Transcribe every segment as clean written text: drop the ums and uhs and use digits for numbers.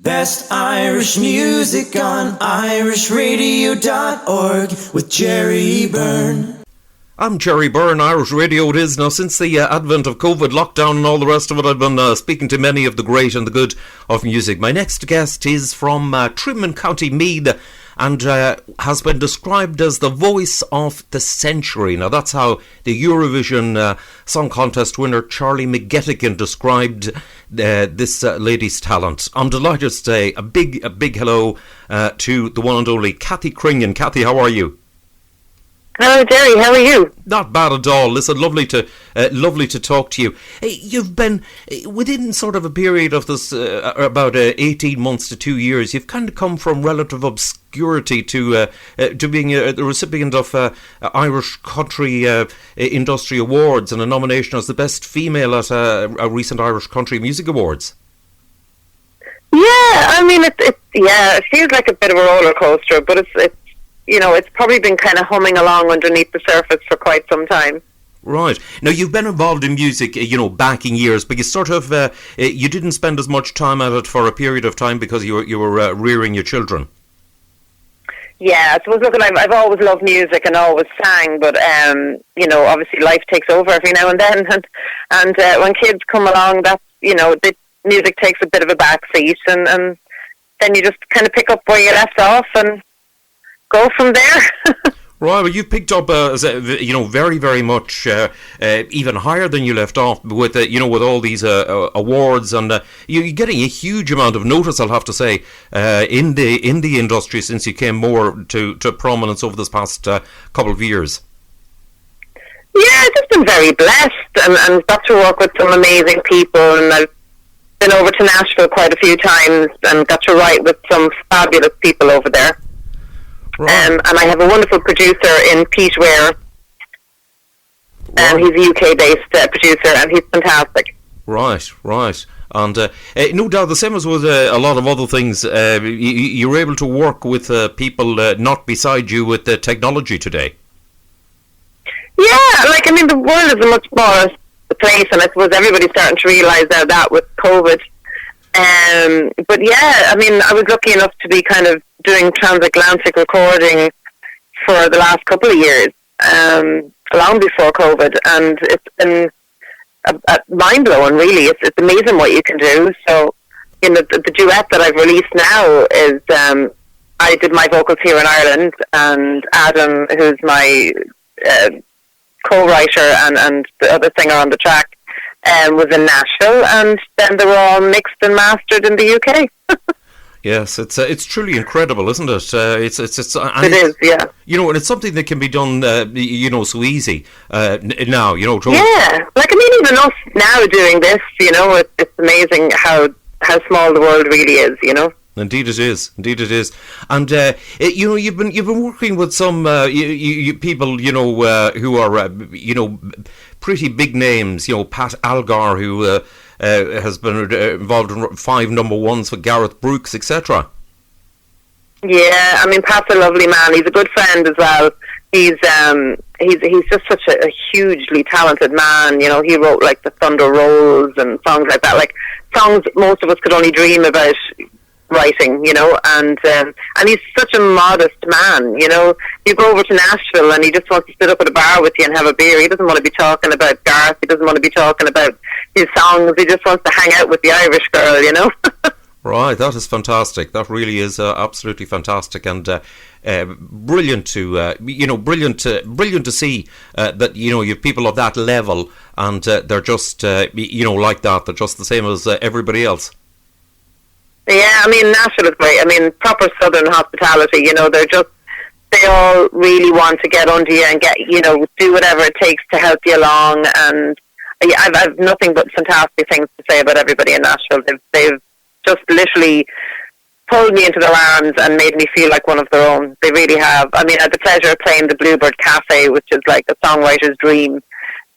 Best Irish music on irishradio.org with Jerry Byrne. I'm Jerry Byrne, Irish Radio it is. Now, since the advent of COVID, lockdown and all the rest of it, I've been speaking to many of the great and the good of music. My next guest is from Trim in County Meath and has been described as the voice of the century. Now, that's how the Eurovision Song Contest winner Charlie McGettigan described this lady's talent. I'm delighted to say a big hello to the one and only Kathy Crinion. Kathy, how are you? Hello, Jerry. How are you? Not bad at all. Listen, lovely to talk to you. You've been within sort of a period of this about 18 months to 2 years. You've kind of come from relative obscurity to being the recipient of Irish Country Industry Awards and a nomination as the best female at a recent Irish Country Music Awards. Yeah, I mean, it feels like a bit of a roller coaster, but it's you know, it's probably been kind of humming along underneath the surface for quite some time. Right. Now, you've been involved in music, back in years, but you sort of, you didn't spend as much time at it for a period of time because you were rearing your children. Yeah, I suppose, look, I've always loved music and always sang, but, obviously life takes over every now and then. And when kids come along, that's, the music takes a bit of a back seat, and then you just kind of pick up where you left off and go from there. Right, well, you've picked up, very, very much, even higher than you left off with, with all these awards, and you're getting a huge amount of notice, I'll have to say, in the industry since you came more to prominence over this past couple of years. Yeah, I've just been very blessed, and got to work with some amazing people, and I've been over to Nashville quite a few times, and got to write with some fabulous people over there. Right. And I have a wonderful producer in Pete Ware, and he's a UK-based producer, and he's fantastic. Right. And no doubt, the same as with a lot of other things, you were able to work with people not beside you with the technology today. Yeah, the world is a much smaller place, and I suppose everybody's starting to realise that with COVID. But yeah, I was lucky enough to be kind of doing transatlantic recording for the last couple of years, long before COVID, and it's been mind-blowing, really. It's amazing what you can do. So, the duet that I've released now is, I did my vocals here in Ireland, and Adam, who's my co-writer and the other singer on the track, was in Nashville, and then they were all mixed and mastered in the UK. Yes, it's truly incredible, isn't it? It is, yeah. And it's something that can be done, so easy now. Yeah, even us now doing this, it's amazing how small the world really is, Indeed it is. And you've been working with some people who are pretty big names. Pat Algar, who has been involved in 5 number 1s for Gareth Brooks, etc. Yeah, Pat's a lovely man. He's a good friend as well. He's just such a hugely talented man. He wrote the Thunder Rolls and songs like that, songs most of us could only dream about writing, and he's such a modest man. You go over to Nashville and he just wants to sit up at a bar with you and have a beer. He doesn't want to be talking about Gareth. He doesn't want to be talking about his songs. He just wants to hang out with the Irish girl, Right, that is fantastic. That really is absolutely fantastic, and brilliant to brilliant to see that you have people of that level, and they're just like that. They're just the same as everybody else. Yeah, Nashville is great. Proper Southern hospitality. They all really want to get under you and do whatever it takes to help you along. And I've nothing but fantastic things to say about everybody in Nashville. They've just literally pulled me into their arms and made me feel like one of their own. They really have. I had the pleasure of playing the Bluebird Cafe, which is like a songwriter's dream,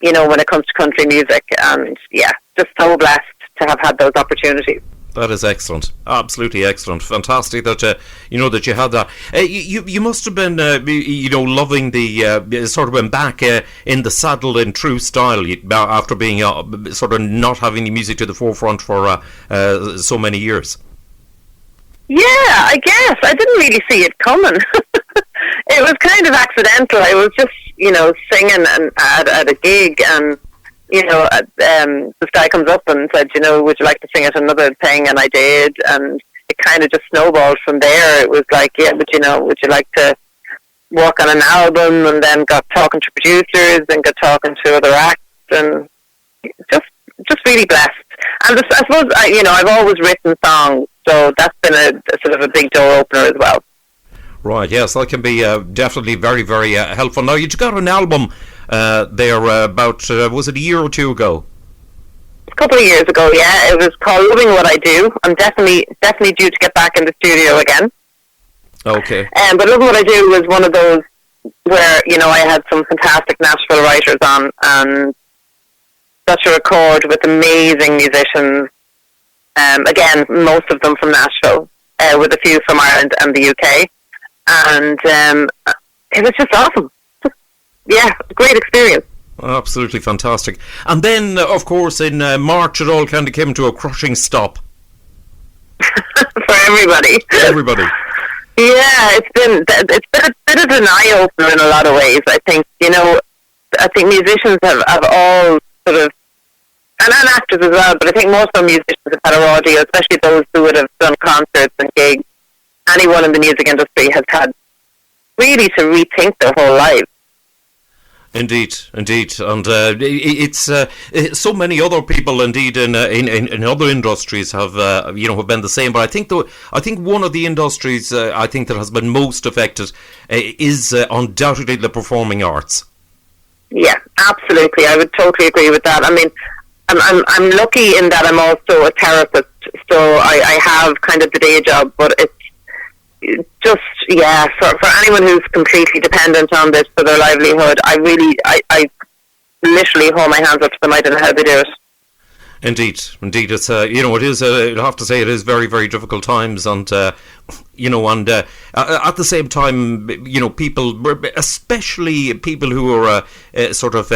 when it comes to country music. And yeah, just so blessed to have had those opportunities. That is excellent, absolutely excellent, fantastic that that you had that. You must have been loving the sort of been back in the saddle in true style after being sort of not having the music to the forefront for so many years. Yeah, I guess. I didn't really see it coming. It was kind of accidental. I was just, singing at a gig, and, this guy comes up and said, would you like to sing at another thing? And I did, and it kind of just snowballed from there. It was like, yeah, but, would you like to work on an album? And then got talking to producers and got talking to other acts, and just really blessed. And I suppose, I've always written songs, so that's been a sort of a big door opener as well. Right, yes, that can be definitely very, very helpful. Now, you got an album there about, was it a year or two ago? A couple of years ago, yeah. It was called Loving What I Do. I'm definitely due to get back in the studio again. Okay. But Loving What I Do was one of those where, I had some fantastic Nashville writers on, and got to record with amazing musicians. Again, most of them from Nashville, with a few from Ireland and the UK. And it was just awesome. Yeah, great experience. Absolutely fantastic. And then, of course, in March, it all kind of came to a crushing stop. For everybody. Everybody. Yeah, it's been a bit of an eye-opener in a lot of ways. I think, I think musicians have all sort of, and actors as well, but I think most of musicians have had a raw deal, especially those who would have done concerts and gigs. Anyone in the music industry has had really to rethink their whole life. Indeed, and it's so many other people, indeed, in other industries have have been the same. But I think one of the industries I think that has been most affected is undoubtedly the performing arts. Yeah, absolutely. I would totally agree with that. I mean, I'm lucky in that I'm also a therapist, so I have kind of the day job, but it's just, yeah, for anyone who's completely dependent on this for their livelihood, I literally hold my hands up to them. I don't know how they do it. Indeed, it's it is. I have to say, it is very, very difficult times, and at the same time, people, especially people who are sort of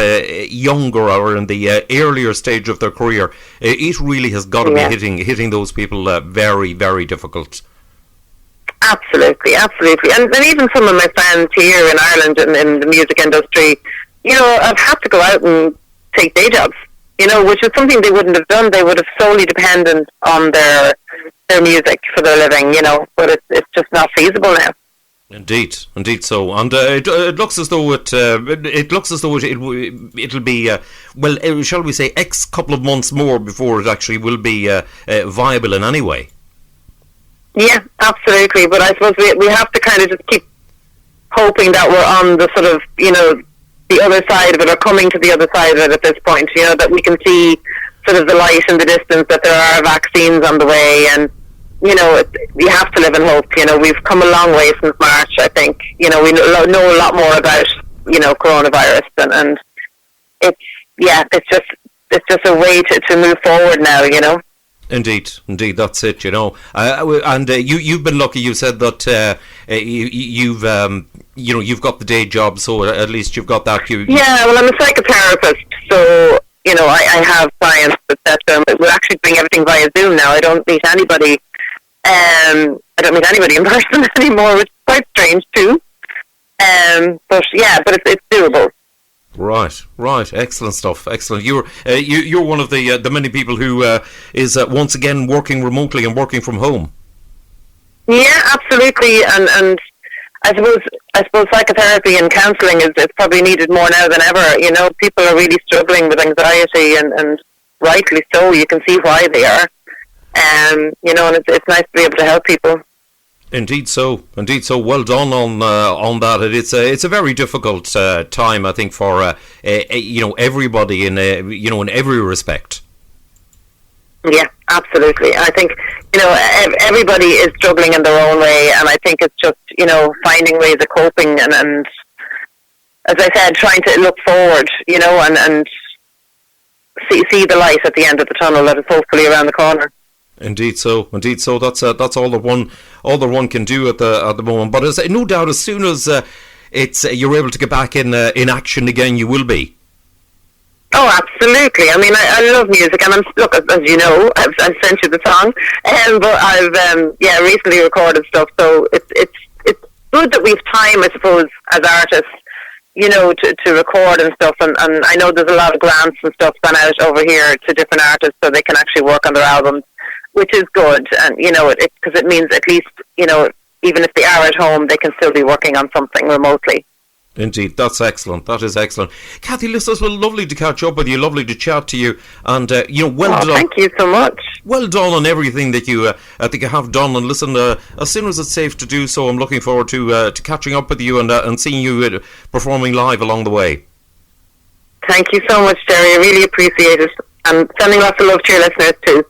younger or in the earlier stage of their career, it really has got to be hitting those people very, very difficult. Absolutely. And even some of my friends here in Ireland in the music industry, have had to go out and take day jobs, which is something they wouldn't have done. They would have solely depended on their music for their living, but it's just not feasible now. Indeed so. And it looks as though it'll be shall we say, X couple of months more before it actually will be viable in any way. Yeah, absolutely. But I suppose we have to kind of just keep hoping that we're on the sort of, the other side of it, or coming to the other side of it at this point, that we can see sort of the light in the distance, that there are vaccines on the way, and, you have to live in hope. We've come a long way since March, I think. We know a lot more about, coronavirus, and it's just a way to move forward now, Indeed, that's it. And you've been lucky. You said that you've got the day job, so at least you've got that. Yeah, well, I'm a psychotherapist, so I have clients, etc. We're actually doing everything via Zoom now. I don't meet anybody. I don't meet anybody in person anymore, which is quite strange too. But it's doable. Right. Excellent stuff. Excellent. You're one of the many people who is once again working remotely and working from home. Yeah, absolutely. And I suppose psychotherapy and counselling is probably needed more now than ever. People are really struggling with anxiety, and rightly so. You can see why they are. And it's nice to be able to help people. Indeed so. Well done on that. It's a very difficult time, I think, for everybody in in every respect. Yeah, absolutely. I think everybody is struggling in their own way, and I think it's just finding ways of coping, and as I said, trying to look forward, and see the light at the end of the tunnel that is hopefully around the corner. Indeed so. That's all that one can do at the moment. But no doubt, as soon as you're able to get back in action again, you will be. Oh, absolutely. I mean, I love music, and look, as you know, I've sent you the song, but I've recently recorded stuff. So it's good that we've time, I suppose, as artists, to record and stuff. And I know there's a lot of grants and stuff gone out over here to different artists, so they can actually work on their albums, which is good. And because it means at least even if they are at home, they can still be working on something remotely. Indeed, that's excellent. That is excellent. Kathy, listen, it's lovely to catch up with you, lovely to chat to you, and well done. Thank you so much. Well done on everything that you think you have done. And listen, as soon as it's safe to do so, I'm looking forward to catching up with you and seeing you performing live along the way. Thank you so much, Jerry. I really appreciate it, and sending lots of love to your listeners too.